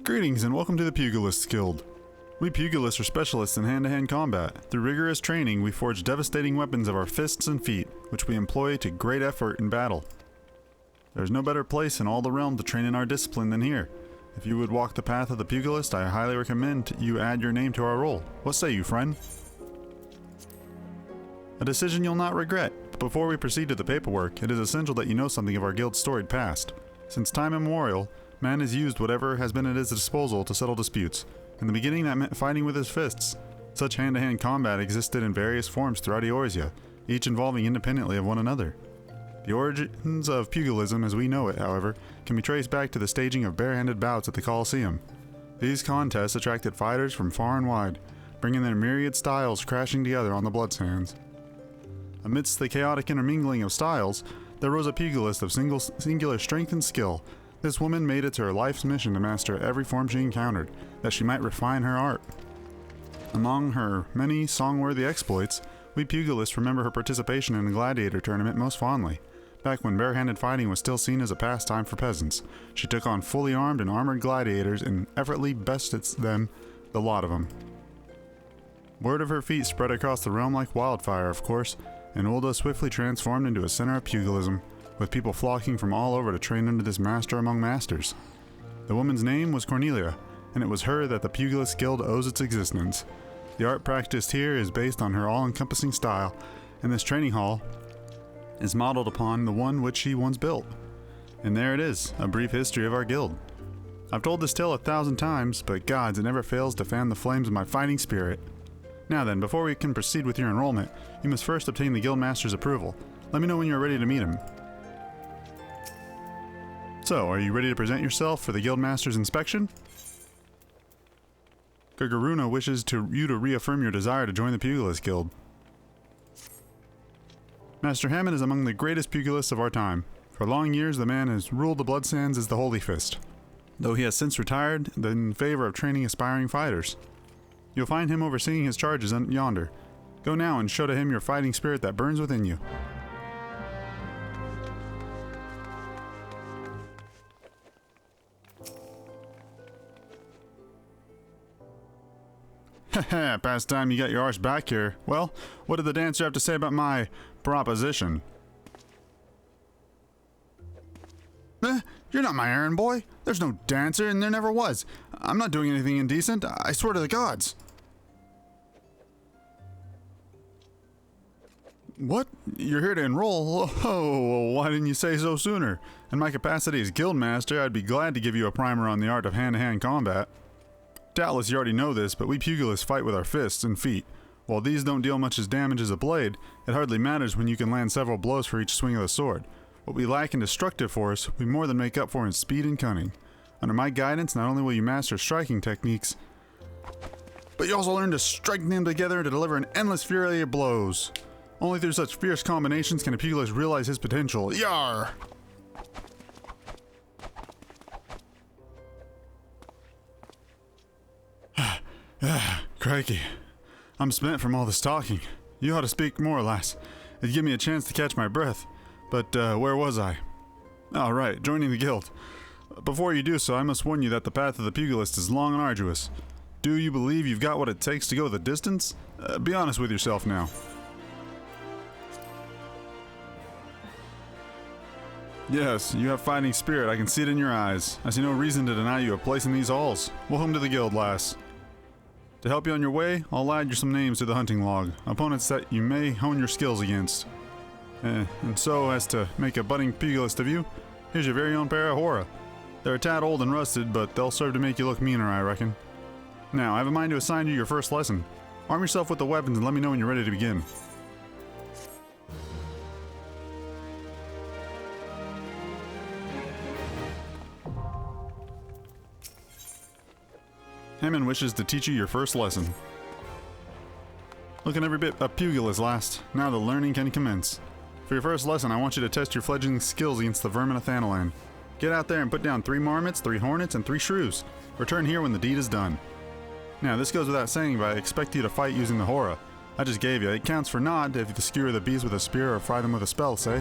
Greetings and welcome to the Pugilist Guild. We Pugilists are specialists in hand-to-hand combat. Through rigorous training, we forge devastating weapons of our fists and feet, which we employ to great effort in battle. There is no better place in all the realm to train in our discipline than here. If you would walk the path of the Pugilist, I highly recommend you add your name to our roll. What say you, friend? A decision you'll not regret. But before we proceed to the paperwork, it is essential that you know something of our guild's storied past. Since time immemorial, man has used whatever has been at his disposal to settle disputes. In the beginning, that meant fighting with his fists. Such hand-to-hand combat existed in various forms throughout Eorzea, each involving independently of one another. The origins of pugilism as we know it, however, can be traced back to the staging of barehanded bouts at the Colosseum. These contests attracted fighters from far and wide, bringing their myriad styles crashing together on the bloodsands. Amidst the chaotic intermingling of styles, there rose a pugilist of singular strength and skill. This woman made it to her life's mission to master every form she encountered, that she might refine her art. Among her many song-worthy exploits, we pugilists remember her participation in the gladiator tournament most fondly. Back when barehanded fighting was still seen as a pastime for peasants, she took on fully armed and armored gladiators and effortlessly bested them, the lot of them. Word of her feat spread across the realm like wildfire, of course, and Ulda swiftly transformed into a center of pugilism, with people flocking from all over to train under this master among masters. The woman's name was Cornelia, and it was her that the Pugilist Guild owes its existence. The art practiced here is based on her all-encompassing style, and this training hall is modeled upon the one which she once built. And there it is, a brief history of our guild. I've told this tale 1,000 times, but gods, it never fails to fan the flames of my fighting spirit. Now then, before we can proceed with your enrollment, you must first obtain the Guildmaster's approval. Let me know when you are ready to meet him. So, are you ready to present yourself for the Guildmaster's inspection? Gurgaruna wishes you to reaffirm your desire to join the Pugilist Guild. Master Hammond is among the greatest pugilists of our time. For long years, the man has ruled the Bloodsands as the Holy Fist, though he has since retired in favor of training aspiring fighters. You'll find him overseeing his charges yonder. Go now and show to him your fighting spirit that burns within you. Haha, past time you got your arse back here. Well, what did the dancer have to say about my proposition? You're not my errand boy. There's no dancer, and there never was. I'm not doing anything indecent. I swear to the gods. What? You're here to enroll? Oh, why didn't you say so sooner? In my capacity as Guildmaster, I'd be glad to give you a primer on the art of hand-to-hand combat. Doubtless you already know this, but we pugilists fight with our fists and feet. While these don't deal much as damage as a blade, it hardly matters when you can land several blows for each swing of the sword. What we lack in destructive force, we more than make up for in speed and cunning. Under my guidance, not only will you master striking techniques, but you also learn to strike them together to deliver an endless fury of blows. Only through such fierce combinations can a pugilist realize his potential. Yar! Crikey. I'm spent from all this talking. You ought to speak more, lass. It'd give me a chance to catch my breath. But, where was I? Oh, right, joining the guild. Before you do so, I must warn you that the path of the pugilist is long and arduous. Do you believe you've got what it takes to go the distance? Be honest with yourself now. Yes, you have fighting spirit. I can see it in your eyes. I see no reason to deny you a place in these halls. Welcome to the guild, lass. To help you on your way, I'll add you some names to the hunting log, opponents that you may hone your skills against. And so, as to make a budding pugilist of you, here's your very own pair of Hora. They're a tad old and rusted, but they'll serve to make you look meaner, I reckon. Now, I have a mind to assign you your first lesson. Arm yourself with the weapons and let me know when you're ready to begin. Hammond wishes to teach you your first lesson. Looking every bit a pugilist, last. Now the learning can commence. For your first lesson, I want you to test your fledgling skills against the vermin of Thanalan. Get out there and put down 3 marmots, 3 hornets, and 3 shrews. Return here when the deed is done. Now, this goes without saying, but I expect you to fight using the Hora. I just gave you. It counts for naught if you skewer the bees with a spear or fry them with a spell, say.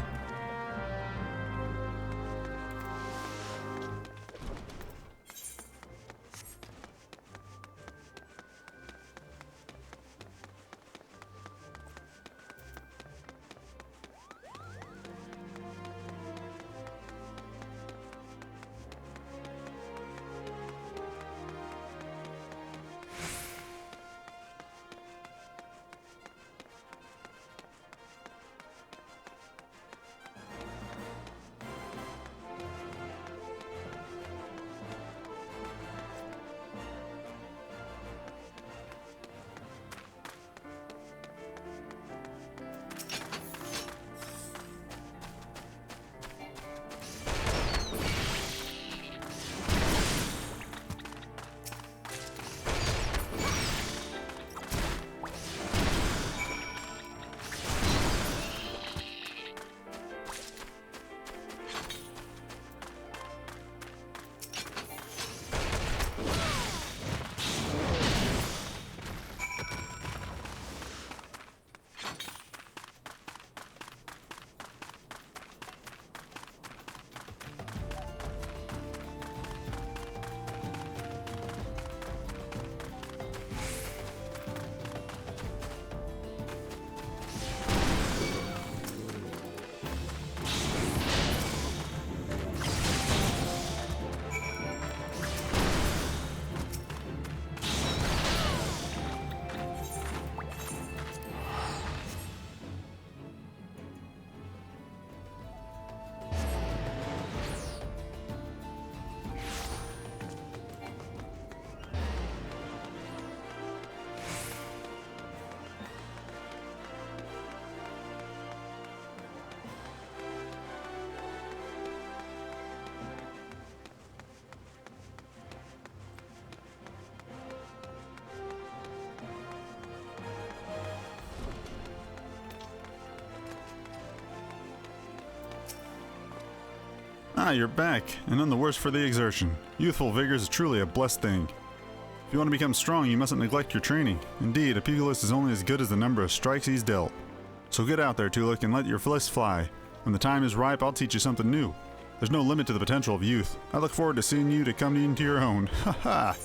you're back, and none the worse for the exertion. Youthful vigor is truly a blessed thing. If you want to become strong, you mustn't neglect your training. Indeed, a pugilist is only as good as the number of strikes he's dealt. So get out there, Tolucc, and let your fists fly. When the time is ripe, I'll teach you something new. There's no limit to the potential of youth. I look forward to seeing you to come into your own. Ha ha!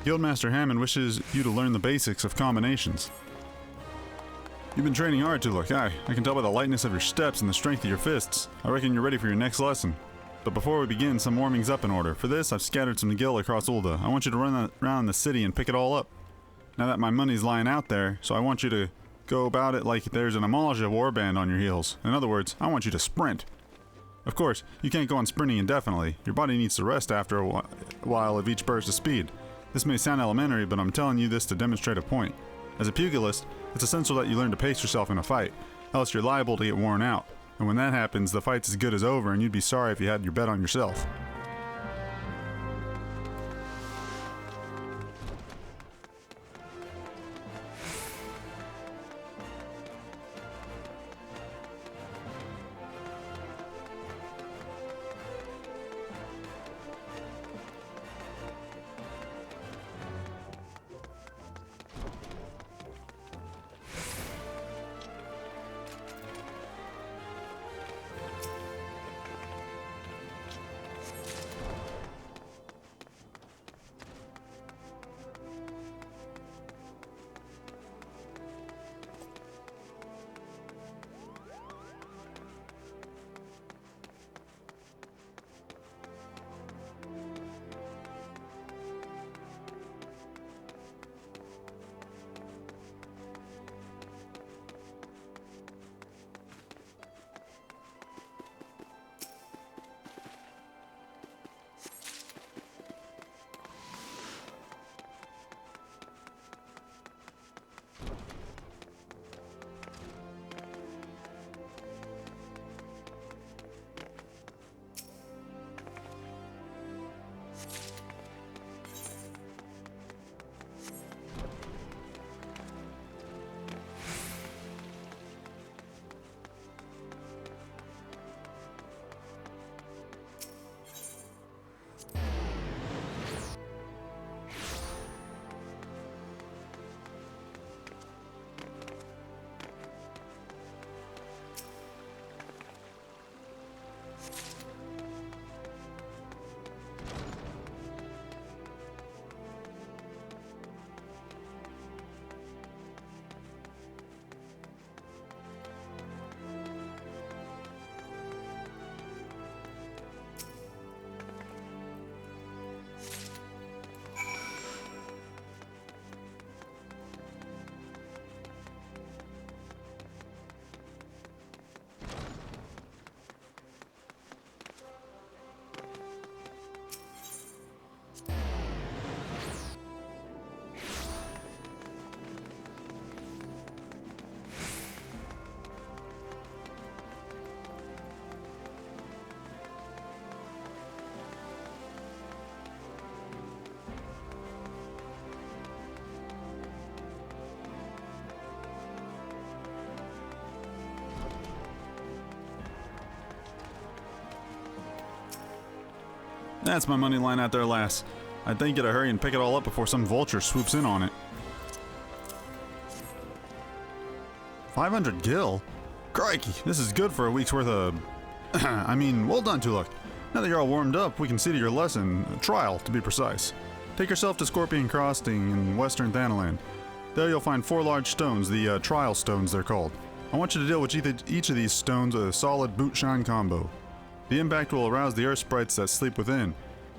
Guildmaster Hammond wishes you to learn the basics of combinations. You've been training hard, Tolucc. I can tell by the lightness of your steps and the strength of your fists. I reckon you're ready for your next lesson. But before we begin, some warming's up in order. For this, I've scattered some gil across Ulda. I want you to run around the city and pick it all up. Now that my money's lying out there, so I want you to go about it like there's an Amalja warband on your heels. In other words, I want you to sprint. Of course, you can't go on sprinting indefinitely. Your body needs to rest after a while of each burst of speed. This may sound elementary, but I'm telling you this to demonstrate a point. As a pugilist, it's essential that you learn to pace yourself in a fight, else you're liable to get worn out. And when that happens, the fight's as good as over, and you'd be sorry if you had your bet on yourself. That's my money line out there, lass. I'd think you to hurry and pick it all up before some vulture swoops in on it. 500 gil? Crikey, this is good for a week's worth of... I mean, well done, Tolucc. Now that you're all warmed up, we can see to your lesson, trial to be precise. Take yourself to Scorpion Crossing in western Thanaland. There you'll find 4 large stones, the trial stones they're called. I want you to deal with each of these stones with a solid boot-shine combo. The impact will arouse the earth sprites that sleep within,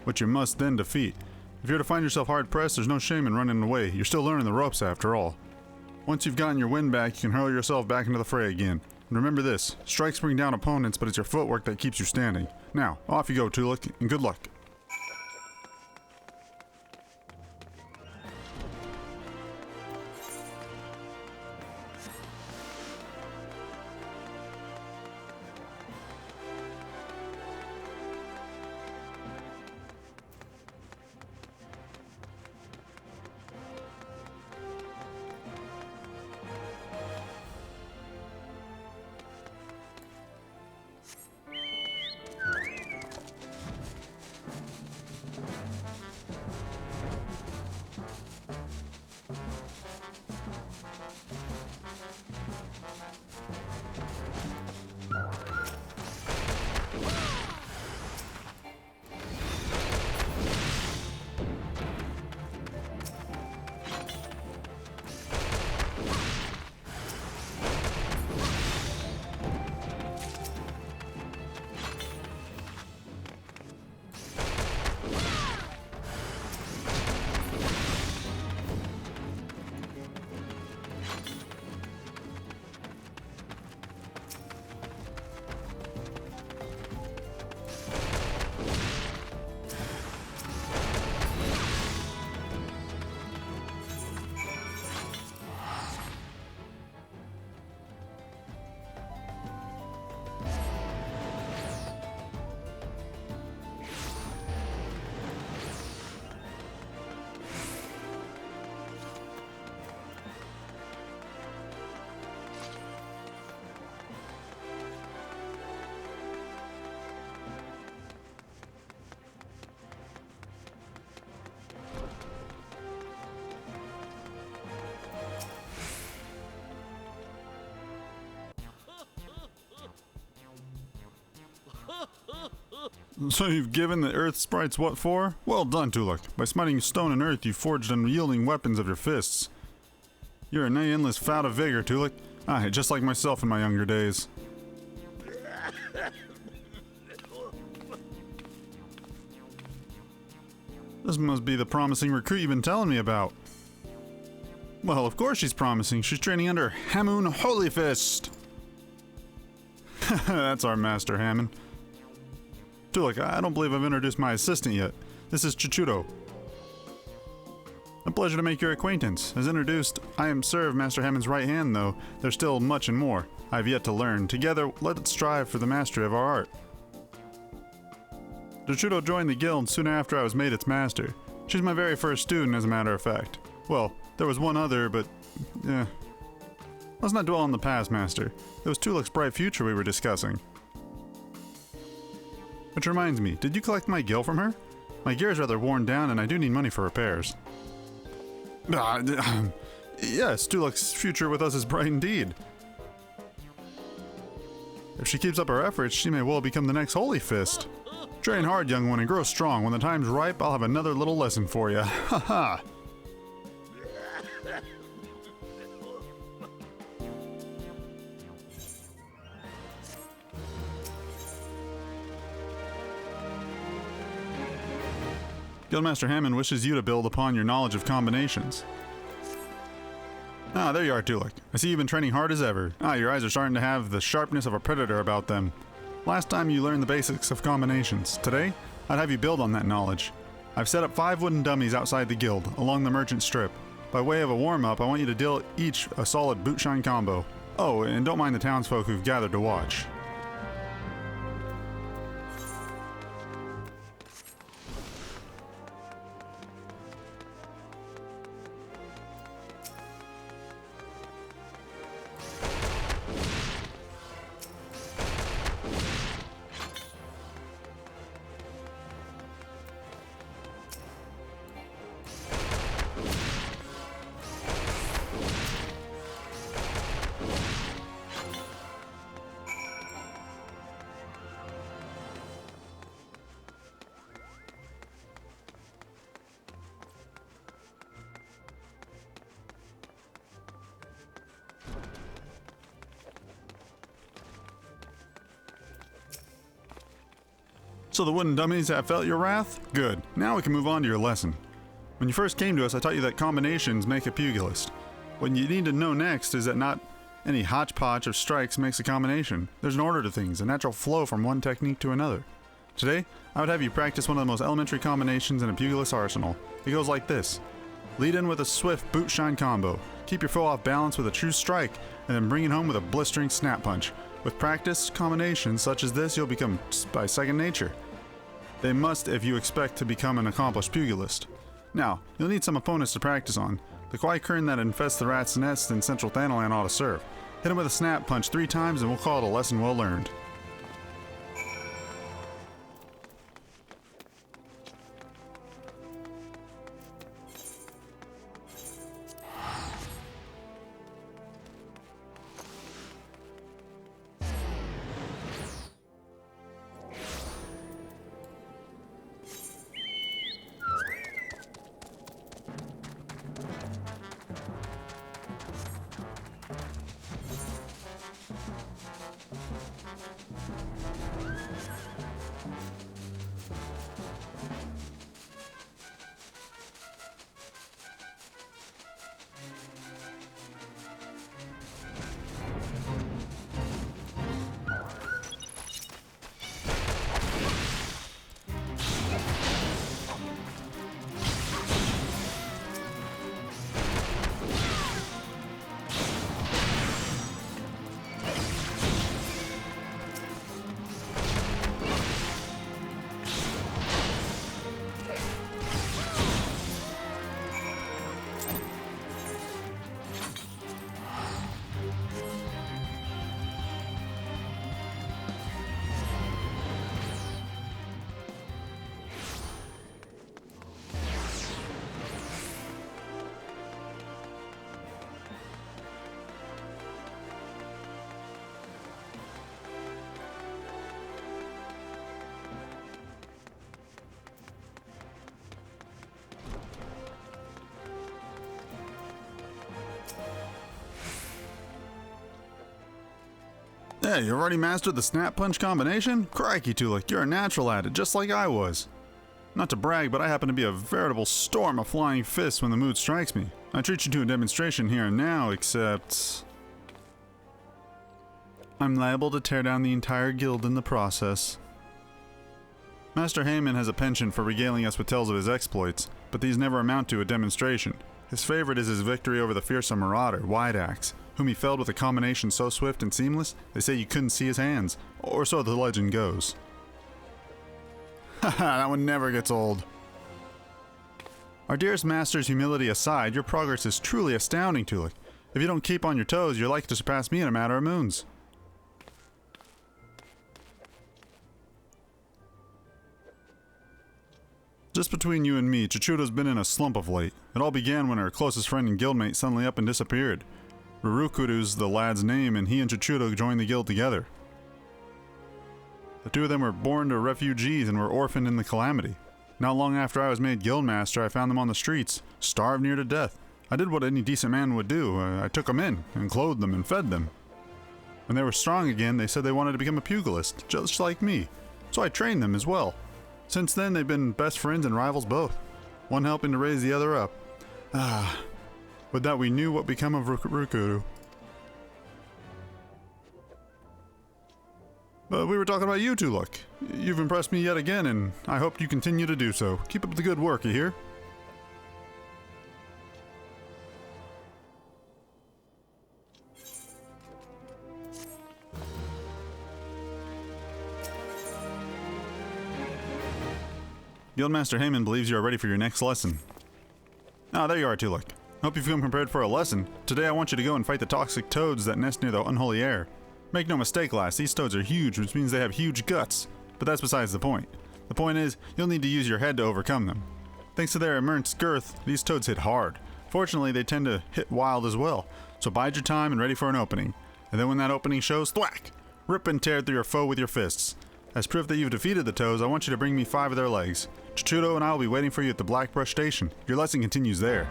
which you must then defeat. If you're to find yourself hard-pressed, there's no shame in running away. You're still learning the ropes after all. Once you've gotten your wind back, you can hurl yourself back into the fray again. And remember this, strikes bring down opponents, but it's your footwork that keeps you standing. Now, off you go, Tolucc, and good luck. So you've given the earth sprites what for? Well done, Tolucc. By smiting stone and earth, you forged unyielding weapons of your fists. You're an endless fount of vigor, Tolucc. Aye, just like myself in my younger days. This must be the promising recruit you've been telling me about. Well, of course she's promising. She's training under Hamun Holyfist. That's our master, Hammond. Tolucc, I don't believe I've introduced my assistant yet. This is Chichudo. A pleasure to make your acquaintance. As introduced, I am Sir of Master Hammond's right hand, though there's still much and more I have yet to learn. Together, let us strive for the mastery of our art. Chichudo joined the guild soon after I was made its master. She's my very first student, as a matter of fact. Well, there was one other, but let's not dwell on the past, Master. It was Tolucc's bright future we were discussing. Which reminds me, did you collect my gil from her? My gear is rather worn down and I do need money for repairs. Yes, Tolucc's future with us is bright indeed. If she keeps up her efforts, she may well become the next Holy Fist. Train hard, young one, and grow strong. When the time's ripe, I'll have another little lesson for you. Ha ha! Guildmaster Hammond wishes you to build upon your knowledge of combinations. Ah, there you are, Tolucc. I see you've been training hard as ever. Ah, your eyes are starting to have the sharpness of a predator about them. Last time you learned the basics of combinations. Today, I'd have you build on that knowledge. I've set up 5 wooden dummies outside the guild, along the merchant strip. By way of a warm-up, I want you to deal each a solid boot-shine combo. Oh, and don't mind the townsfolk who've gathered to watch. So the wooden dummies have felt your wrath? Good. Now we can move on to your lesson. When you first came to us, I taught you that combinations make a pugilist. What you need to know next is that not any hodgepodge of strikes makes a combination. There's an order to things, a natural flow from one technique to another. Today, I would have you practice one of the most elementary combinations in a pugilist arsenal. It goes like this. Lead in with a swift boot-shine combo. Keep your foe off balance with a true strike, and then bring it home with a blistering snap punch. With practice, combinations such as this, you'll become by second nature. They must if you expect to become an accomplished pugilist. Now, you'll need some opponents to practice on. The Quaikern that infests the rat's nest in central Thanalan ought to serve. Hit him with a snap punch 3 times and we'll call it a lesson well learned. Hey, you've already mastered the snap punch combination? Crikey, Tolucc, you're a natural at it, just like I was. Not to brag, but I happen to be a veritable storm of flying fists when the mood strikes me. I treat you to a demonstration here and now, except I'm liable to tear down the entire guild in the process. Master Heyman has a penchant for regaling us with tales of his exploits, but these never amount to a demonstration. His favorite is his victory over the fearsome marauder, Wide Axe, whom he felled with a combination so swift and seamless, they say you couldn't see his hands, or so the legend goes. Haha, that one never gets old. Our dearest master's humility aside, your progress is truly astounding, Tolucc. If you don't keep on your toes, you're likely to surpass me in a matter of moons. Just between you and me, Chichudo's been in a slump of late. It all began when her closest friend and guildmate suddenly up and disappeared. Rurukuru's the lad's name, and he and Chichudo joined the guild together. The two of them were born to refugees and were orphaned in the calamity. Not long after I was made guildmaster, I found them on the streets, starved near to death. I did what any decent man would do. I took them in, and clothed them, and fed them. When they were strong again, they said they wanted to become a pugilist, just like me. So I trained them as well. Since then, they've been best friends and rivals both, one helping to raise the other up. Would that we knew what become of Rukuru. But we were talking about you, Tolucc. You've impressed me yet again, and I hope you continue to do so. Keep up the good work, you hear? Guildmaster Heyman believes you are ready for your next lesson. Ah, there you are, Tolucc. Hope you've come prepared for a lesson. Today I want you to go and fight the toxic toads that nest near the unholy air. Make no mistake, lass, these toads are huge, which means they have huge guts. But that's besides the point. The point is, you'll need to use your head to overcome them. Thanks to their immense girth, these toads hit hard. Fortunately, they tend to hit wild as well, so bide your time and ready for an opening. And then when that opening shows, thwack! Rip and tear through your foe with your fists. As proof that you've defeated the toads, I want you to bring me 5 of their legs. Chichudo and I will be waiting for you at the Blackbrush Station. Your lesson continues there.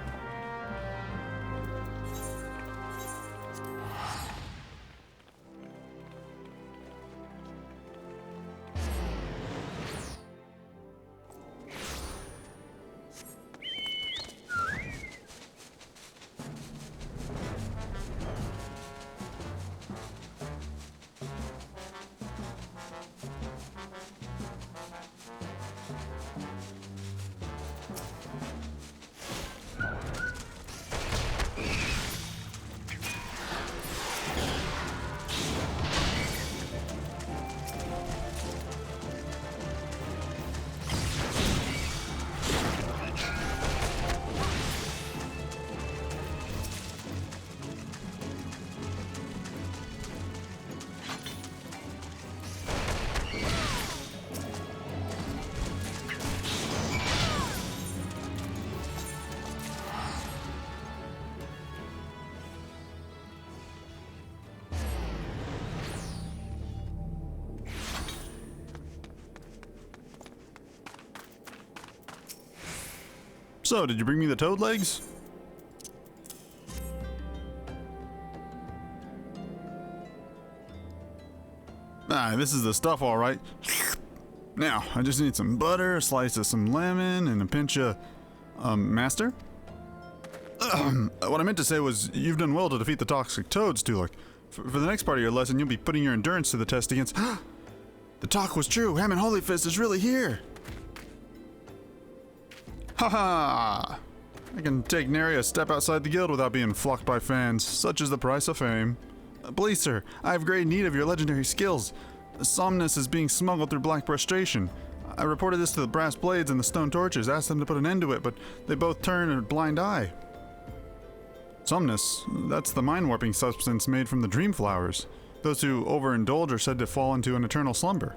So, did you bring me the toad legs? This is the stuff, all right. Now, I just need some butter, a slice of some lemon, and a pinch of, master? What I meant to say was, you've done well to defeat the toxic toads, Tolucc. For the next part of your lesson, you'll be putting your endurance to the test against... The talk was true! Hammond Holyfist is really here! Haha! I can take nary a step outside the guild without being flocked by fans. Such is the price of fame. Please, sir, I have great need of your legendary skills. Somnus is being smuggled through Blackbrush Station. I reported this to the Brass Blades and the Stone Torches, asked them to put an end to it, but they both turned a blind eye. Somnus, that's the mind-warping substance made from the dream flowers. Those who overindulge are said to fall into an eternal slumber.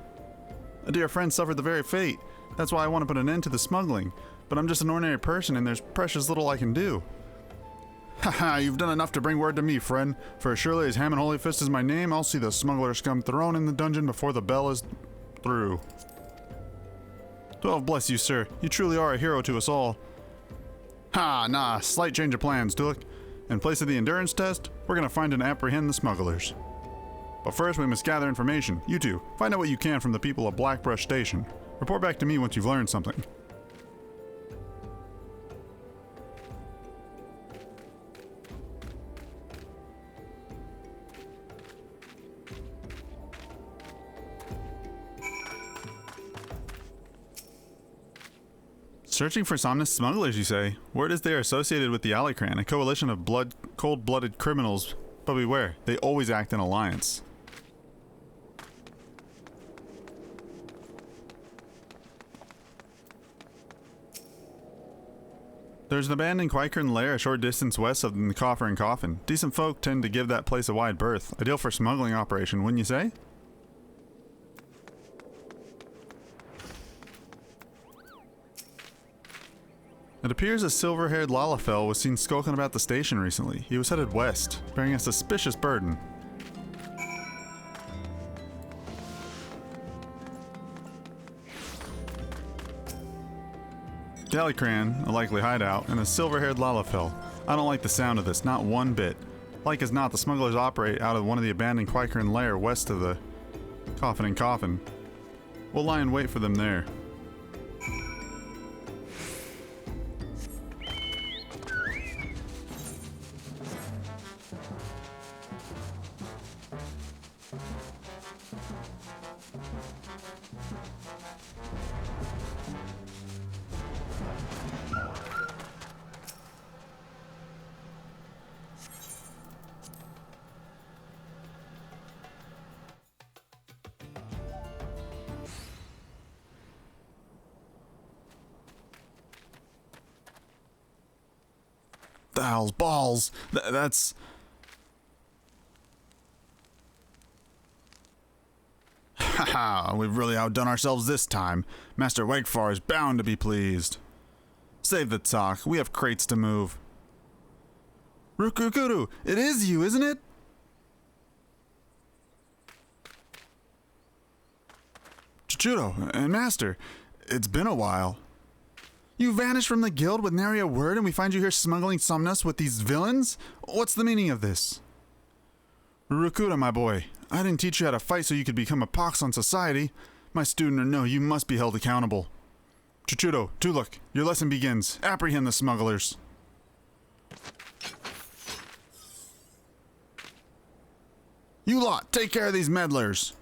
A dear friend suffered the very fate. That's why I want to put an end to the smuggling. But I'm just an ordinary person and there's precious little I can do. Haha, you've done enough to bring word to me, friend. For as surely as Hammond Holyfist is my name, I'll see the smuggler scum thrown in the dungeon before the bell is through. 12 bless you, sir. You truly are a hero to us all. Ha, nah, slight change of plans, Tolucc. In place of the endurance test, we're gonna find and apprehend the smugglers. But first we must gather information. You two, find out what you can from the people of Blackbrush Station. Report back to me once you've learned something. Searching for Somnus smugglers, you say? Word is they are associated with the Alicran, a coalition of cold-blooded criminals. But beware, they always act in alliance. There's an abandoned Quikern lair a short distance west of the Coffer and Coffin. Decent folk tend to give that place a wide berth. Ideal for smuggling operation, wouldn't you say? It appears a silver-haired Lalafell was seen skulking about the station recently. He was headed west, bearing a suspicious burden. Gallicran, a likely hideout, and a silver-haired Lalafell. I don't like the sound of this, not one bit. Like as not, the smugglers operate out of one of the abandoned Quikern lair west of the Coffin and Coffin. We'll lie in wait for them there. The hell's balls? That's... Haha, we've really outdone ourselves this time. Master Wegfar is bound to be pleased. Save the talk, we have crates to move. Rukukuru, it is you, isn't it? Chichuro, and Master, it's been a while. You vanished from the guild with nary a word and we find you here smuggling Somnus with these villains? What's the meaning of this? Rukuda, my boy, I didn't teach you how to fight so you could become a pox on society. My student or no, you must be held accountable. Chichuro, Tolucc, your lesson begins. Apprehend the smugglers. You lot, take care of these meddlers.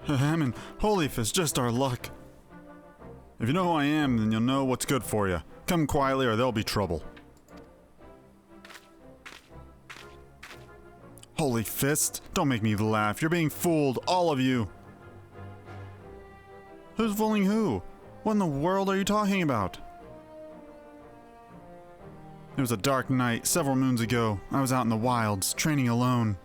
Hammond, Holy Fist, just our luck. If you know who I am, then you'll know what's good for you. Come quietly or there'll be trouble. Holy Fist, don't make me laugh. You're being fooled, all of you. Who's fooling who? What in the world are you talking about? It was a dark night several moons ago. I was out in the wilds, training alone.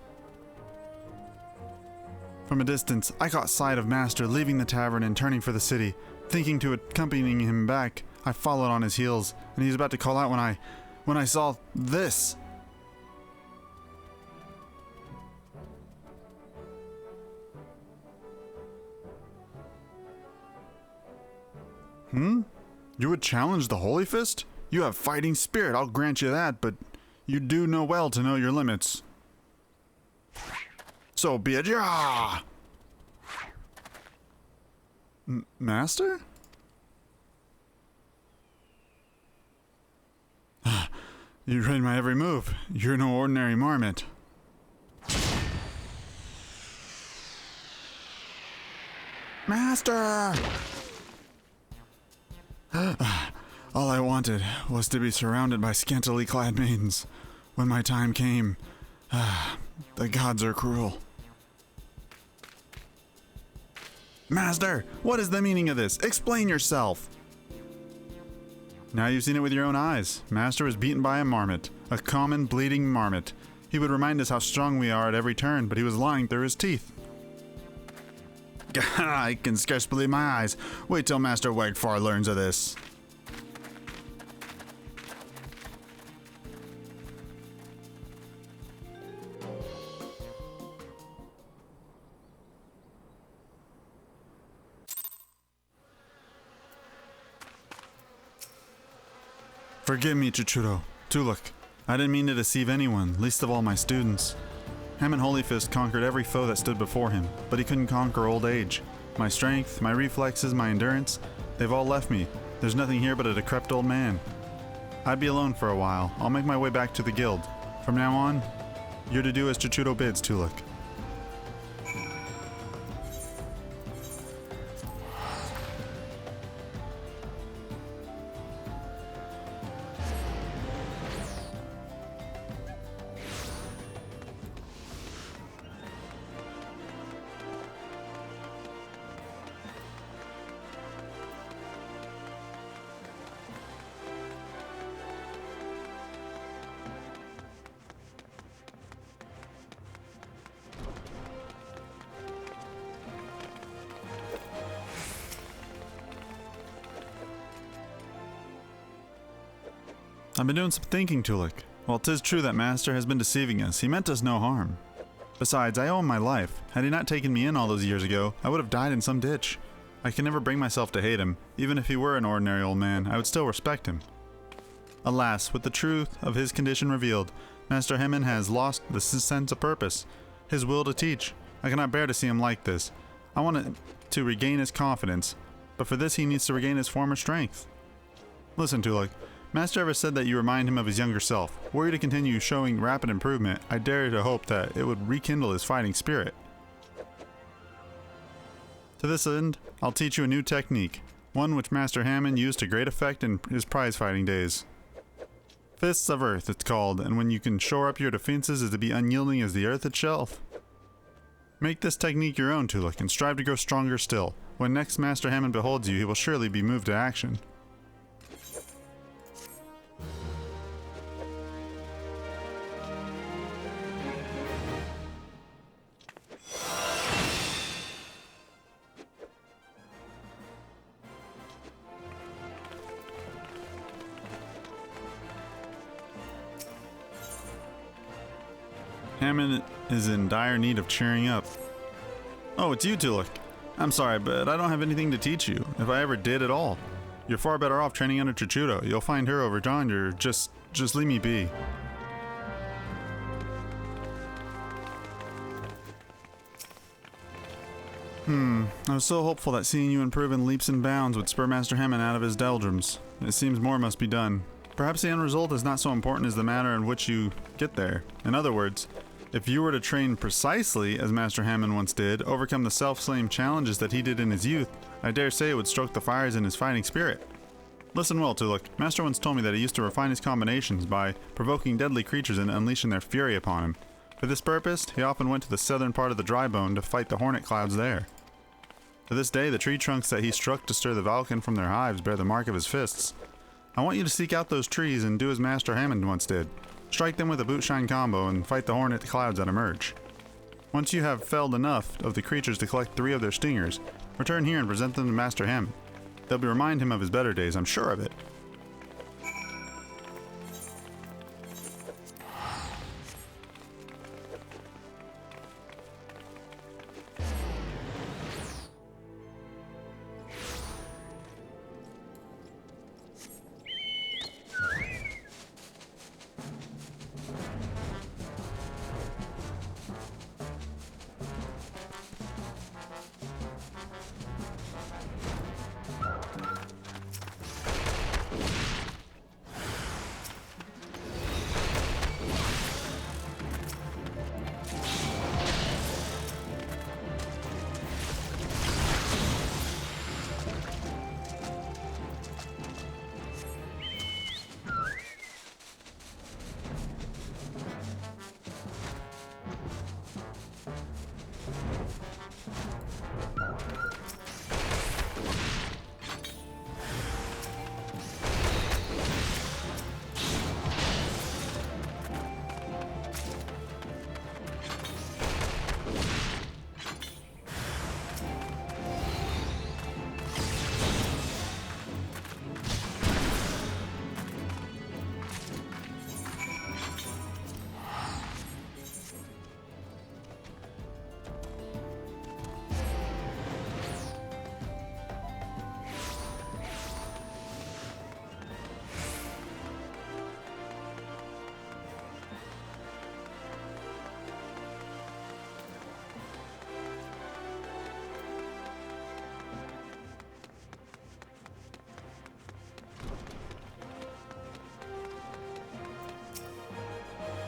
From a distance, I caught sight of Master leaving the tavern and turning for the city. Thinking to accompanying him back, I followed on his heels, and he was about to call out when I saw this. You would challenge the Holy Fist? You have fighting spirit, I'll grant you that, but you do know well to know your limits. So be it, yeah! Master? You read my every move. You're no ordinary marmot. Master! All I wanted was to be surrounded by scantily clad maidens. When my time came, the gods are cruel. Master, what is the meaning of this? Explain yourself! Now you've seen it with your own eyes. Master was beaten by a marmot. A common, bleeding marmot. He would remind us how strong we are at every turn, but he was lying through his teeth. I can scarce believe my eyes. Wait till Master Wagfar learns of this. Forgive me, Chichuro. Tolucc. I didn't mean to deceive anyone, least of all my students. Hammond Holyfist conquered every foe that stood before him, but he couldn't conquer old age. My strength, my reflexes, my endurance, they've all left me. There's nothing here but a decrepit old man. I'd be alone for a while. I'll make my way back to the guild. From now on, you're to do as Chichuro bids, Tolucc. I've been doing some thinking, Tolucc. While 'tis true that Master has been deceiving us, he meant us no harm. Besides, I owe him my life. Had he not taken me in all those years ago, I would have died in some ditch. I can never bring myself to hate him. Even if he were an ordinary old man, I would still respect him. Alas, with the truth of his condition revealed, Master Hammond has lost the sense of purpose, his will to teach. I cannot bear to see him like this. I want to regain his confidence, but for this he needs to regain his former strength. Listen, Tolucc. Master ever said that you remind him of his younger self. Were you to continue showing rapid improvement, I dare to hope that it would rekindle his fighting spirit. To this end, I'll teach you a new technique, one which Master Hammond used to great effect in his prize fighting days. Fists of Earth, it's called, and when you can shore up your defenses is to be unyielding as the earth itself. Make this technique your own, Tolucc, and strive to grow stronger still. When next Master Hammond beholds you, he will surely be moved to action. Hammond is in dire need of cheering up. Oh, it's you, Tolucc. I'm sorry, but I don't have anything to teach you, if I ever did at all. You're far better off training under Chichuro. You'll find her over yonder. Just leave me be. I was so hopeful that seeing you improve in leaps and bounds would spur Master Hammond out of his doldrums. It seems more must be done. Perhaps the end result is not so important as the manner in which you get there. In other words, If you were to train precisely as Master Hammond once did, overcome the self-same challenges that he did in his youth, I dare say it would stoke the fires in his fighting spirit. Listen well, Tolucc. Master once told me that he used to refine his combinations by provoking deadly creatures and unleashing their fury upon him. For this purpose, he often went to the southern part of the dry bone to fight the hornet clouds there. To this day, the tree trunks that he struck to stir the Valken from their hives bear the mark of his fists. I want you to seek out those trees and do as Master Hammond once did. Strike them with a boot-shine combo and fight the hornet clouds that emerge. Once you have felled enough of the creatures to collect 3 of their stingers, return here and present them to Master Hammond. They'll remind him of his better days, I'm sure of it.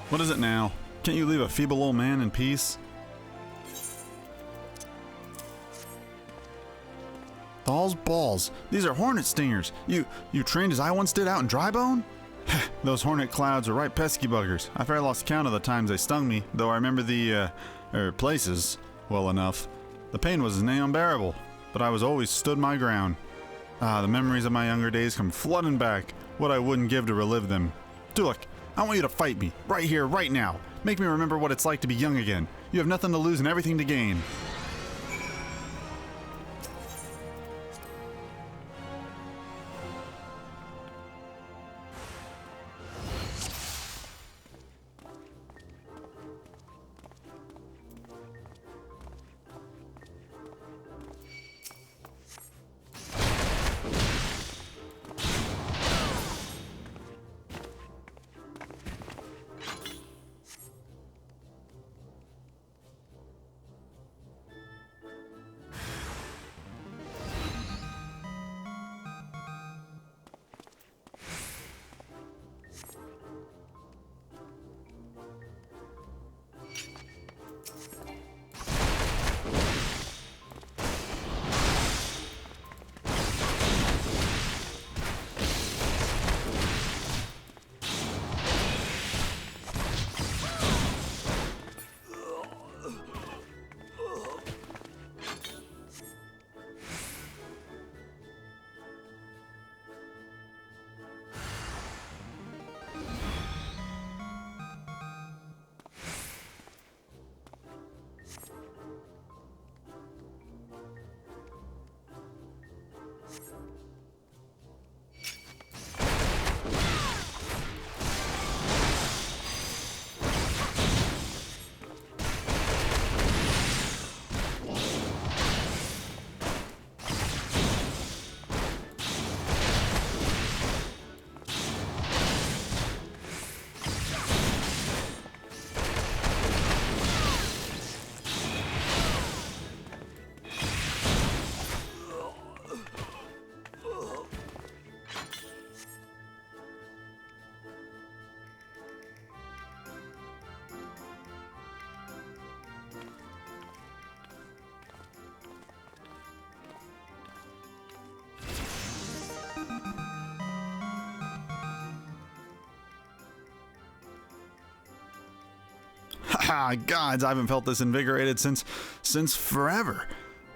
What is it now? Can't you leave a feeble old man in peace? All's balls. These are hornet stingers. You trained as I once did out in Drybone? Those hornet clouds are right pesky buggers. I fair lost count of the times they stung me, though I remember the, places well enough. The pain was nigh unbearable, but I was always stood my ground. Ah, the memories of my younger days come flooding back. What I wouldn't give to relive them. Tolucc, I want you to fight me, right here, right now. Make me remember what it's like to be young again. You have nothing to lose and everything to gain. Ha! Gods, I haven't felt this invigorated since forever.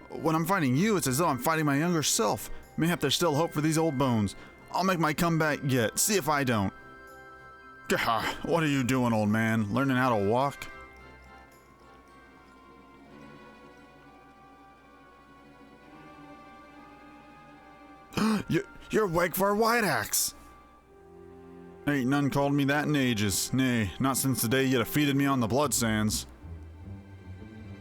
When I'm fighting you, it's as though I'm fighting my younger self. Mayhap there's still hope for these old bones. I'll make my comeback yet. See if I don't. Gah! What are you doing, old man? Learning how to walk? You're Wegfar Whiteaxe! Ain't none called me that in ages. Nay, not since the day you defeated me on the Blood Sands.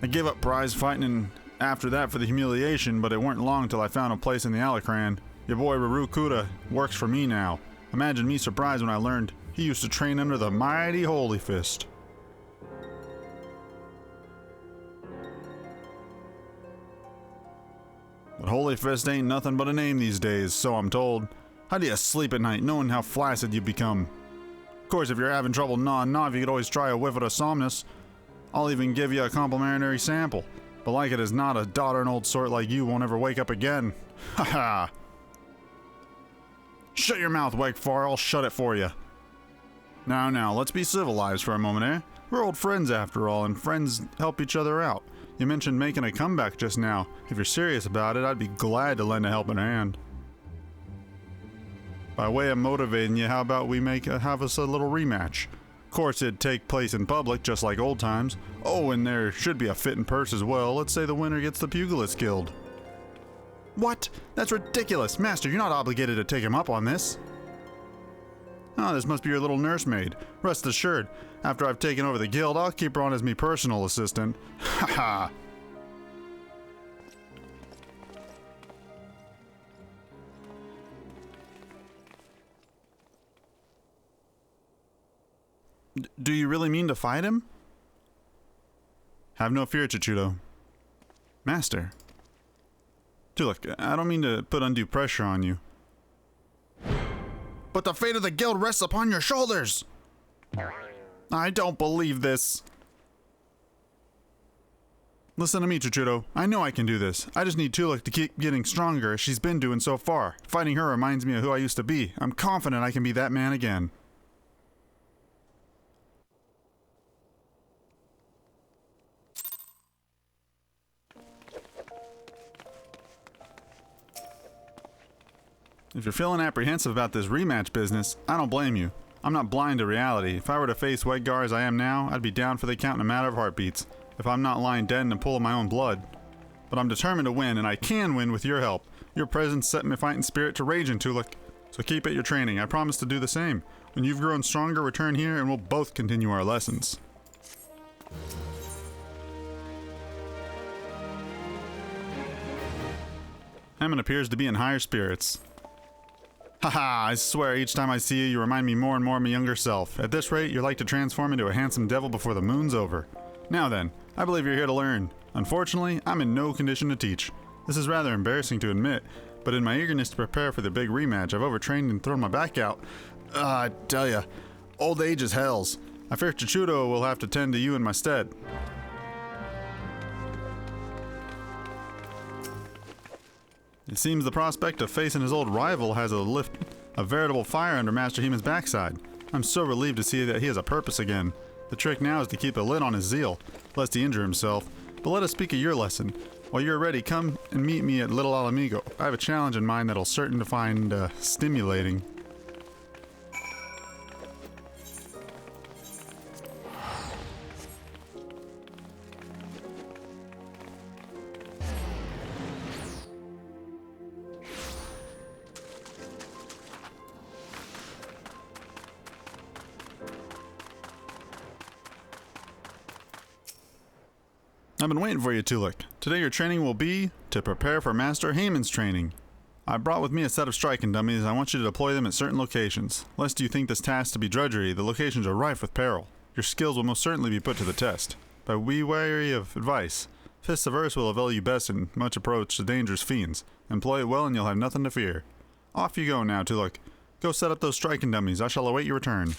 I gave up prize fighting after that for the humiliation, but it weren't long till I found a place in the Alacran. Your boy Raru Kuda works for me now. Imagine me surprised when I learned he used to train under the mighty Holy Fist. But Holy Fist ain't nothing but a name these days, so I'm told. How do you sleep at night knowing how flaccid you've become? Of course, if you're having trouble gnawing off, you could always try a whiff of the Somnus. I'll even give you a complimentary sample. But like it is not, a doddering old sort like you won't ever wake up again. Ha ha! Shut your mouth, Wegfar, I'll shut it for you. Now, let's be civilized for a moment, eh? We're old friends after all, and friends help each other out. You mentioned making a comeback just now. If you're serious about it, I'd be glad to lend a helping hand. By way of motivating you, how about we have us a little rematch? Of course, it'd take place in public, just like old times. Oh, and there should be a fitting purse as well. Let's say the winner gets the Pugilist Guild. What? That's ridiculous! Master, you're not obligated to take him up on this. Oh, this must be your little nursemaid. Rest assured, after I've taken over the guild, I'll keep her on as me personal assistant. Ha ha! Do you really mean to fight him? Have no fear, Chichudo. Master. Tolucc, I don't mean to put undue pressure on you. But the fate of the guild rests upon your shoulders! I don't believe this. Listen to me, Chichudo. I know I can do this. I just need Tolucc to keep getting stronger as she's been doing so far. Fighting her reminds me of who I used to be. I'm confident I can be that man again. If you're feeling apprehensive about this rematch business, I don't blame you. I'm not blind to reality. If I were to face Wedgar as I am now, I'd be down for the count in a matter of heartbeats, if I'm not lying dead in a pool of my own blood. But I'm determined to win, and I can win with your help. Your presence set my fighting spirit to rage in Tolucc. So keep at your training. I promise to do the same. When you've grown stronger, return here and we'll both continue our lessons. Hammond appears to be in higher spirits. Haha, I swear each time I see you, you remind me more and more of my younger self. At this rate, you're like to transform into a handsome devil before the moon's over. Now then, I believe you're here to learn. Unfortunately, I'm in no condition to teach. This is rather embarrassing to admit, but in my eagerness to prepare for the big rematch, I've overtrained and thrown my back out. I tell ya, old age is hell's. I fear Chichudo will have to tend to you in my stead. It seems the prospect of facing his old rival has a veritable fire under Master Heman's backside. I'm so relieved to see that he has a purpose again. The trick now is to keep a lid on his zeal, lest he injure himself. But let us speak of your lesson. While you're ready, come and meet me at Little Alamigo. I have a challenge in mind that'll certain to find stimulating. I've been waiting for you, Tolucc. Today your training will be to prepare for Master Haman's training. I brought with me a set of striking dummies. I want you to deploy them at certain locations. Lest you think this task to be drudgery, the locations are rife with peril. Your skills will most certainly be put to the test. But be wary of advice. Fists of Earth will avail you best in much approach to dangerous fiends. Employ it well and you'll have nothing to fear. Off you go now, Tolucc. Go set up those striking dummies. I shall await your return.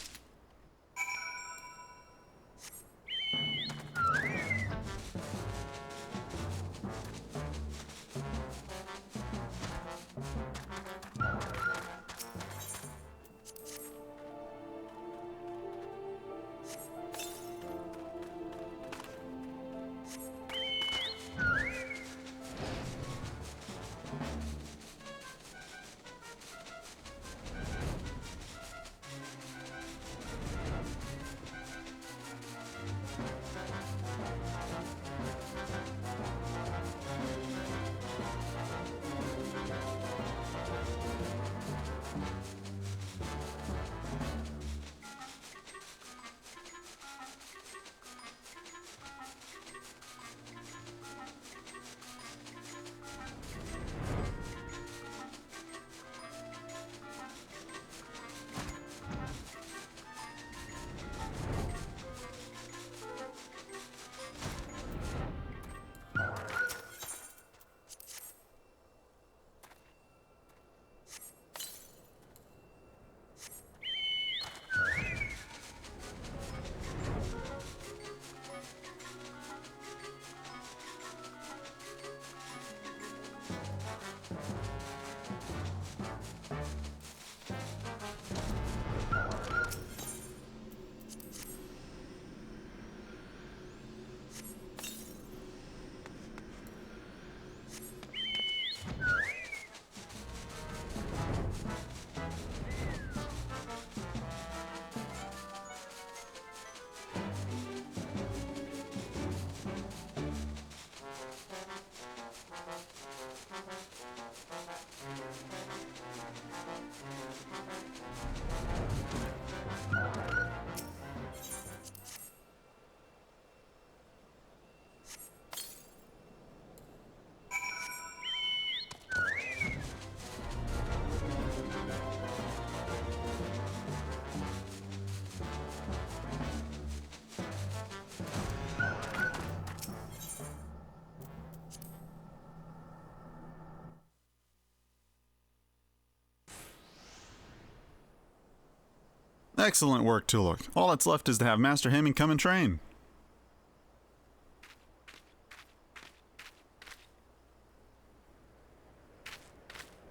Excellent work, Tolucc. All that's left is to have Master Hammond come and train.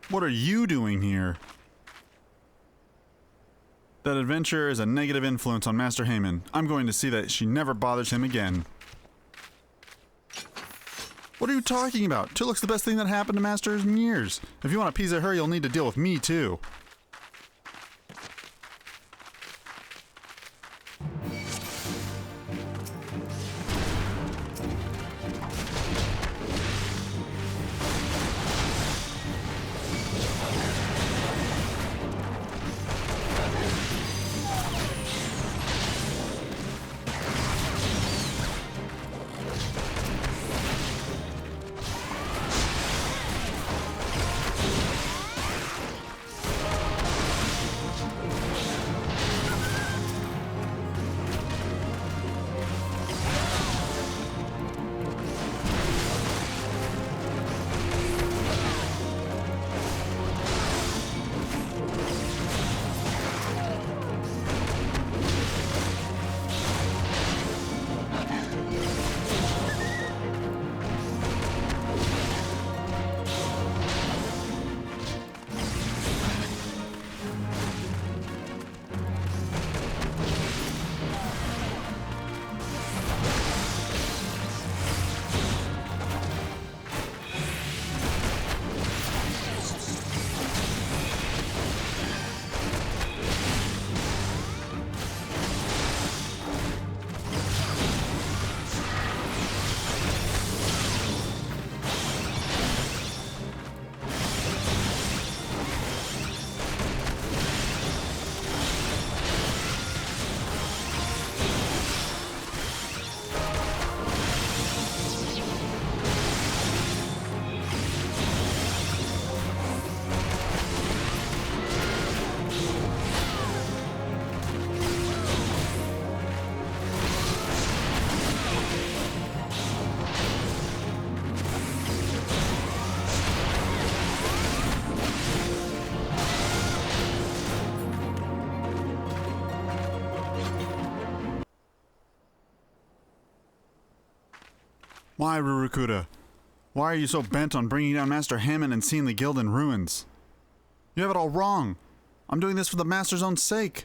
What are you doing here? That adventure is a negative influence on Master Hammond. I'm going to see that she never bothers him again. What are you talking about? Tolucc's the best thing that happened to Masters in years. If you want a piece of her, you'll need to deal with me too. Why, Rurukuda? Why are you so bent on bringing down Master Hammond and seeing the guild in ruins? You have it all wrong. I'm doing this for the Master's own sake.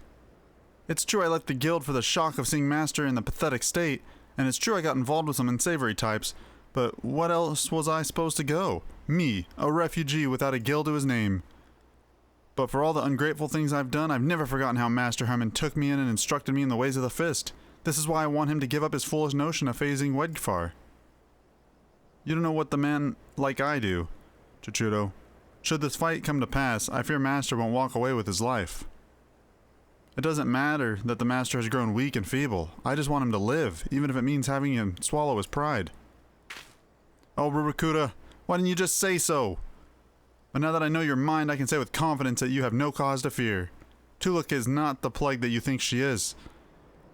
It's true I left the guild for the shock of seeing Master in the pathetic state, and it's true I got involved with some unsavory types, but what else was I supposed to go? Me, a refugee without a guild to his name. But for all the ungrateful things I've done, I've never forgotten how Master Hammond took me in and instructed me in the ways of the fist. This is why I want him to give up his foolish notion of phasing Wedgfar. You don't know what the man like I do, Chichudo. Should this fight come to pass, I fear Master won't walk away with his life. It doesn't matter that the Master has grown weak and feeble. I just want him to live, even if it means having him swallow his pride. Oh, Rurukuda, why didn't you just say so? But now that I know your mind, I can say with confidence that you have no cause to fear. Tolucc is not the plague that you think she is.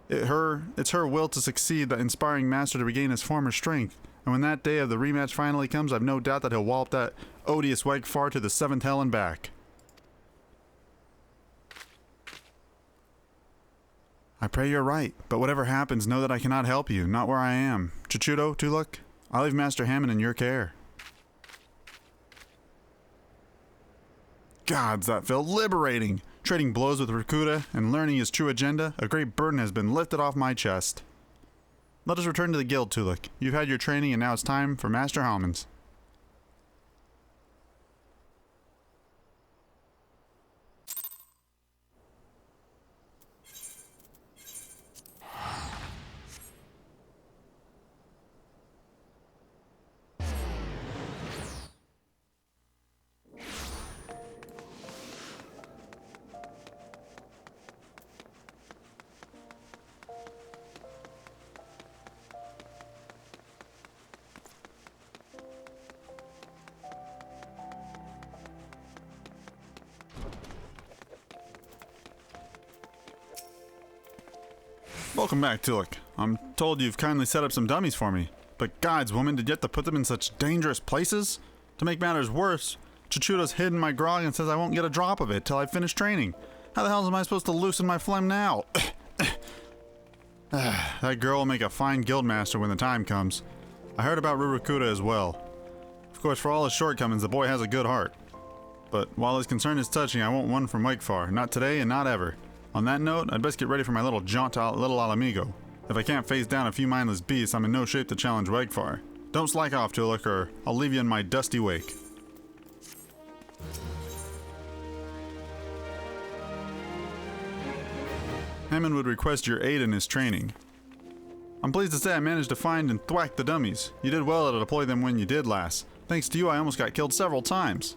It's her will to succeed that inspiring Master to regain his former strength. And when that day of the rematch finally comes, I've no doubt that he'll wallop that odious Wegfar to the 7th hell and back. I pray you're right, but whatever happens, know that I cannot help you, not where I am. Chichudo, Tolucc, I leave Master Hammond in your care. Gods, that felt liberating! Trading blows with Rurukuda and learning his true agenda, a great burden has been lifted off my chest. Let us return to the guild, Tolucc. You've had your training and now it's time for Master Hammond's. Welcome back, Tolucc. I'm told you've kindly set up some dummies for me. But gods, woman, did you have to put them in such dangerous places? To make matters worse, Chichudo's hidden my grog and says I won't get a drop of it till I finish training. How the hell am I supposed to loosen my phlegm now? That girl will make a fine guildmaster when the time comes. I heard about Rurukuda as well. Of course, for all his shortcomings, the boy has a good heart. But while his concern is touching, I won't one from Wakefar. Not today and not ever. On that note, I'd best get ready for my little jaunt to Little Alamigo. If I can't face down a few mindless beasts, I'm in no shape to challenge Wakefar. Don't slack off, Tolucc, or I'll leave you in my dusty wake. Hammond would request your aid in his training. I'm pleased to say I managed to find and thwack the dummies. You did well to deploy them when you did, lass. Thanks to you, I almost got killed several times.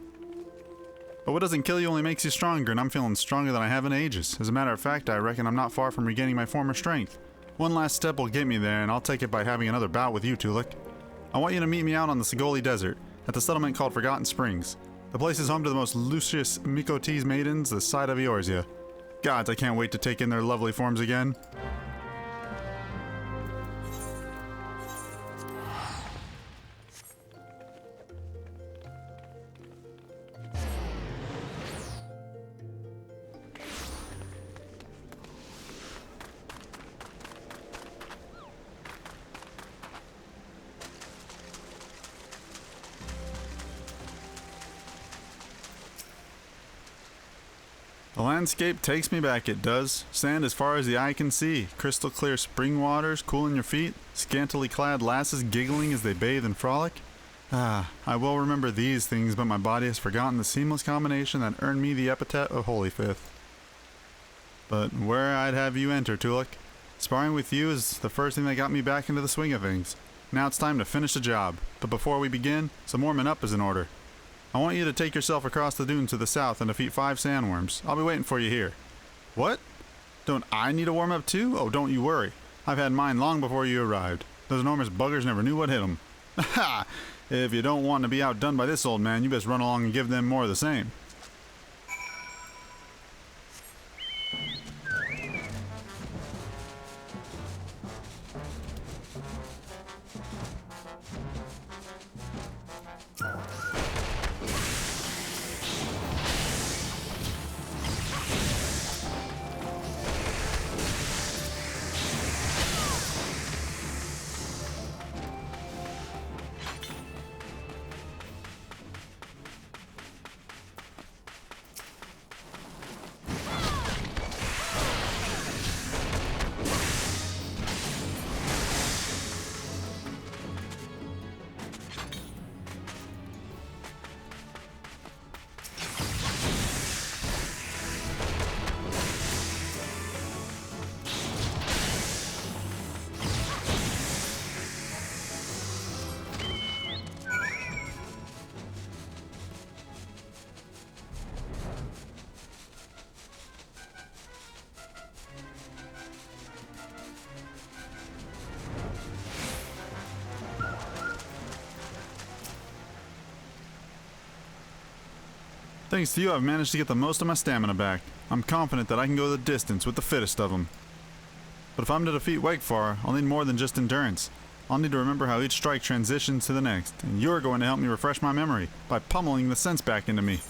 But what doesn't kill you only makes you stronger, and I'm feeling stronger than I have in ages. As a matter of fact, I reckon I'm not far from regaining my former strength. One last step will get me there, and I'll take it by having another bout with you, Tolucc. I want you to meet me out on the Sigoli Desert, at the settlement called Forgotten Springs. The place is home to the most luscious Micotes maidens this side of Eorzea. Gods, I can't wait to take in their lovely forms again. The landscape takes me back, it does. Sand as far as the eye can see, crystal clear spring waters cooling your feet, scantily clad lasses giggling as they bathe and frolic. Ah, I well remember these things, but my body has forgotten the seamless combination that earned me the epithet of Holy Fifth. But where I'd have you enter, Tolucc. Sparring with you is the first thing that got me back into the swing of things. Now it's time to finish the job, but before we begin, some warming up is in order. I want you to take yourself across the dunes to the south and defeat 5 sandworms. I'll be waiting for you here. What? Don't I need a warm-up too? Oh, don't you worry. I've had mine long before you arrived. Those enormous buggers never knew what hit them. Ha! If you don't want to be outdone by this old man, you best run along and give them more of the same. Thanks to you, I've managed to get the most of my stamina back. I'm confident that I can go the distance with the fittest of them. But if I'm to defeat Wakefar, I'll need more than just endurance. I'll need to remember how each strike transitions to the next, and you're going to help me refresh my memory by pummeling the sense back into me.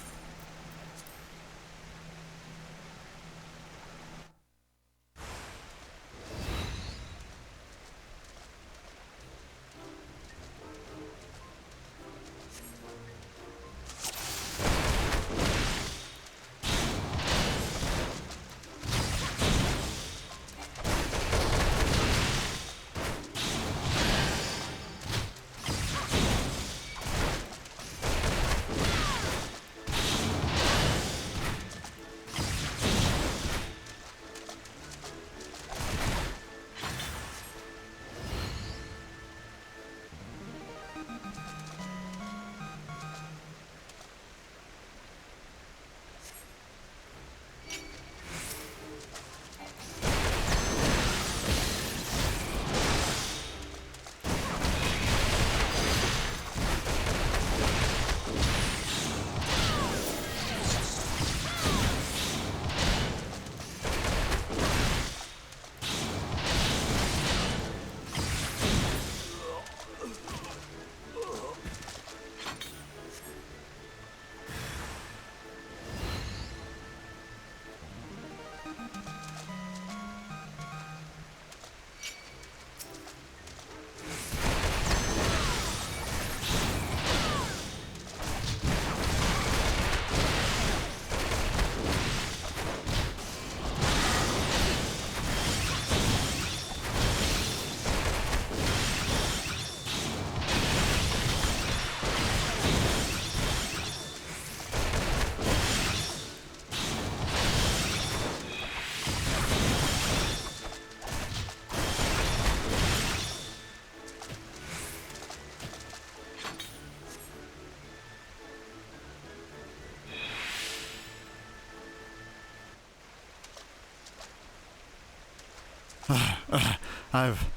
I've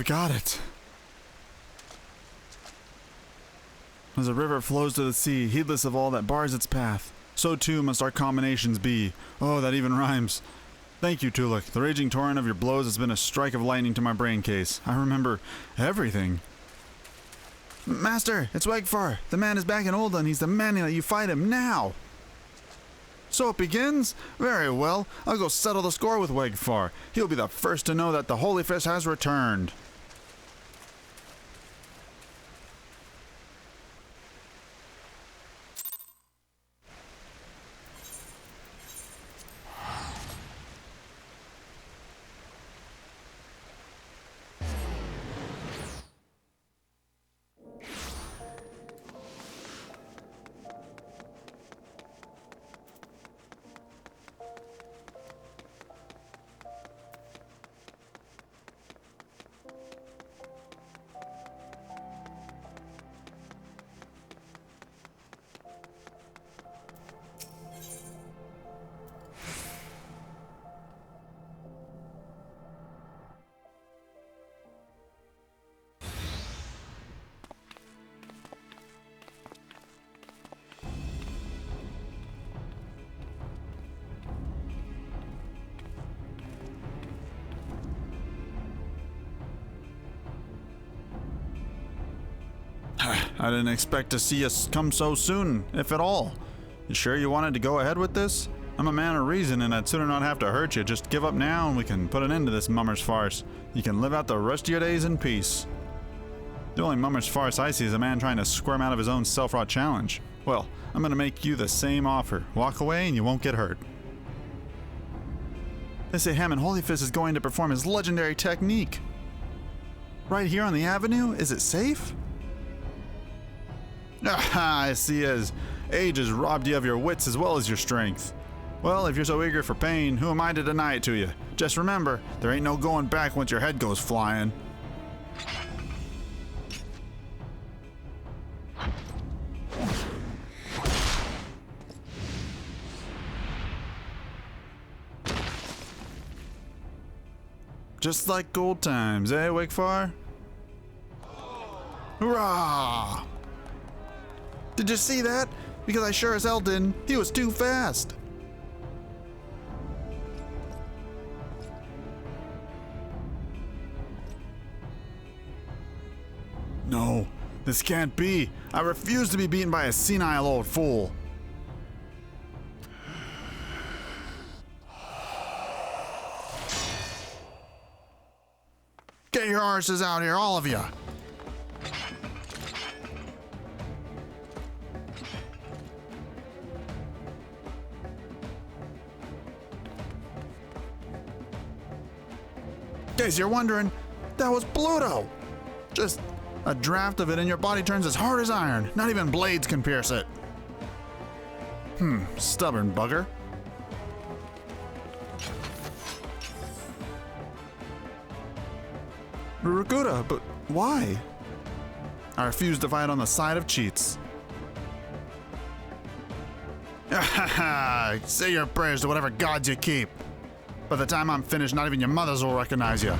got it. As a river flows to the sea, heedless of all that bars its path, so too must our combinations be. Oh, that even rhymes. Thank you, Tolucc. The raging torrent of your blows has been a strike of lightning to my brain case. I remember everything. Master, it's Wegfar. The man is back in Olden. He's demanding that you fight him now. So it begins? Very well. I'll go settle the score with Wegfar. He'll be the first to know that the Holy Fist has returned. I didn't expect to see us come so soon, if at all. You sure you wanted to go ahead with this? I'm a man of reason, and I'd sooner not have to hurt you. Just give up now, and we can put an end to this mummer's farce. You can live out the rest of your days in peace. The only mummer's farce I see is a man trying to squirm out of his own self-wrought challenge. Well, I'm gonna make you the same offer. Walk away, and you won't get hurt. They say Hammond Holyfist is going to perform his legendary technique. Right here on the avenue? Is it safe? Ah, I see as age has robbed you of your wits as well as your strength. Well, if you're so eager for pain, who am I to deny it to you? Just remember, there ain't no going back once your head goes flying. Just like old times, eh, Wegfar? Hurrah! Did you see that? Because I sure as hell didn't. He was too fast. No, this can't be. I refuse to be beaten by a senile old fool. Get your arses out here, all of you. In case you're wondering, that was Pluto. Just a draft of it and your body turns as hard as iron. Not even blades can pierce it. Stubborn bugger. Rakuta, but why? I refuse to fight on the side of cheats. Say your prayers to whatever gods you keep. By the time I'm finished, not even your mothers will recognize you.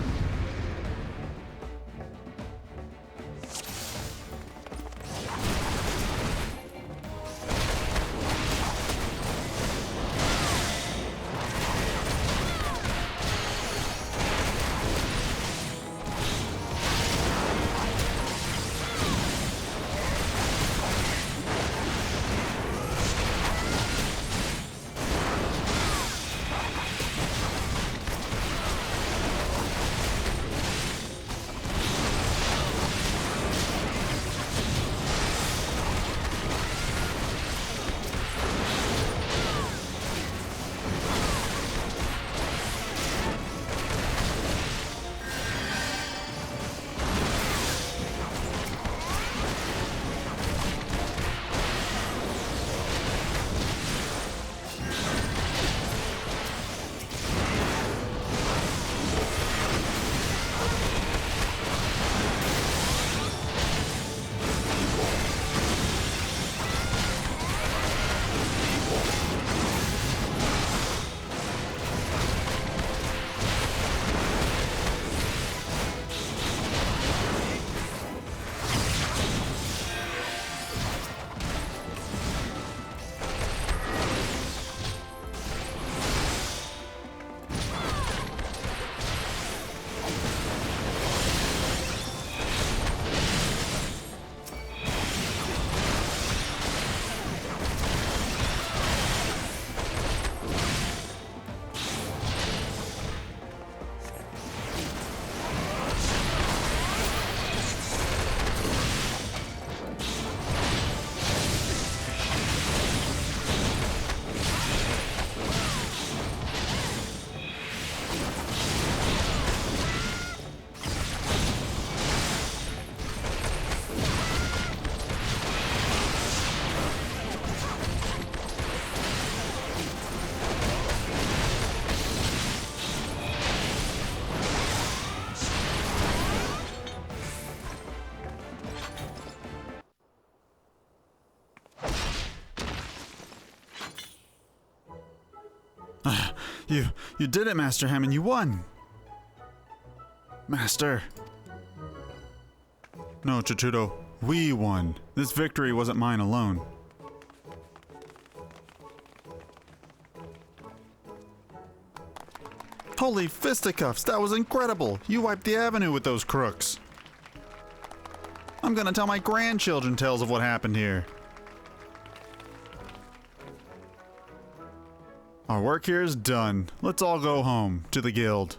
You did it, Master Hammond. You won. Master. No, Chichudo. We won. This victory wasn't mine alone. Holy fisticuffs, that was incredible! You wiped the avenue with those crooks. I'm gonna tell my grandchildren tales of what happened here. Our work here is done. Let's all go home, to the guild.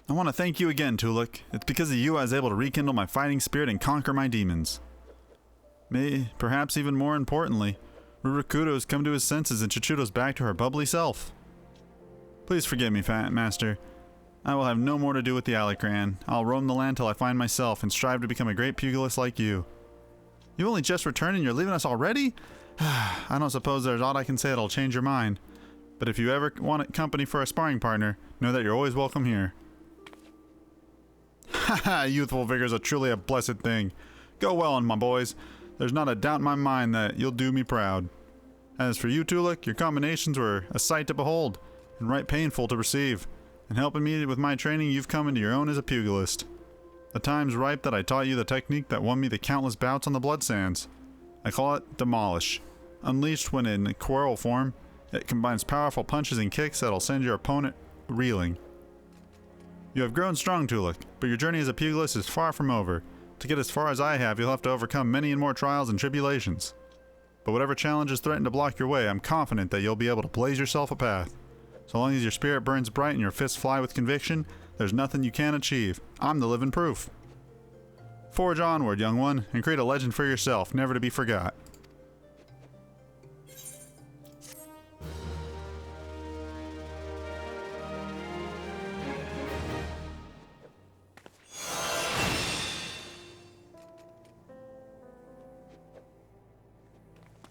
I want to thank you again, Tolucc. It's because of you I was able to rekindle my fighting spirit and conquer my demons. Perhaps even more importantly, Rurakudo has come to his senses and Chichudo's back to her bubbly self. Please forgive me, Fat Master. I will have no more to do with the Alicran. I'll roam the land till I find myself and strive to become a great pugilist like you. You only just returned and you're leaving us already? I don't suppose there's aught I can say that'll change your mind. But if you ever want company for a sparring partner, know that you're always welcome here. Haha, youthful vigor is truly a blessed thing. Go well, my boys. There's not a doubt in my mind that you'll do me proud. As for you, Tolucc, your combinations were a sight to behold, and right painful to receive. In helping me with my training, you've come into your own as a pugilist. The time's ripe that I taught you the technique that won me the countless bouts on the blood sands. I call it Demolish. Unleashed when in quarrel form, it combines powerful punches and kicks that'll send your opponent reeling. You have grown strong, Tolucc, but your journey as a pugilist is far from over. To get as far as I have, you'll have to overcome many and more trials and tribulations. But whatever challenges threaten to block your way, I'm confident that you'll be able to blaze yourself a path. So long as your spirit burns bright and your fists fly with conviction, there's nothing you can't achieve. I'm the living proof. Forge onward, young one, and create a legend for yourself, never to be forgot.